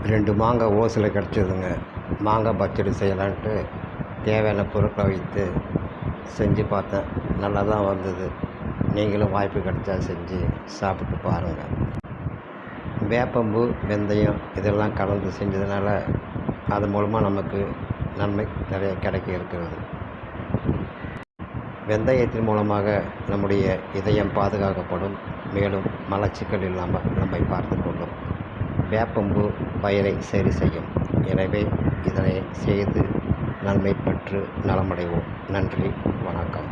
2 மாங்காய் ஓசில் கிடச்சிதுங்க. மாங்காய் பச்சடி செய்யலான்ட்டு தேவையான பொருட்களை வைத்து செஞ்சு பார்த்தேன். நல்லா தான் வந்தது. நீங்களும் வாய்ப்பு கிடைச்சா செஞ்சு சாப்பிட்டு பாருங்கள். வேப்பம்பூ, வெந்தயம் இதெல்லாம் கலந்து செஞ்சதுனால அது மூலமாக நமக்கு நன்மை நிறைய கிடைக்க இருக்கிறது. வெந்தயத்தின் மூலமாக நம்முடைய இதயம் பாதுகாக்கப்படும். மேலும் மலச்சிக்கல் இல்லாமல் நம்மை பார்த்து கொள்ளும். வேப்பம்பூ வயிறை சரி செய்யும். எனவே இதனை செய்து நன்மை பெற்று நலமடைவோம். நன்றி, வணக்கம்.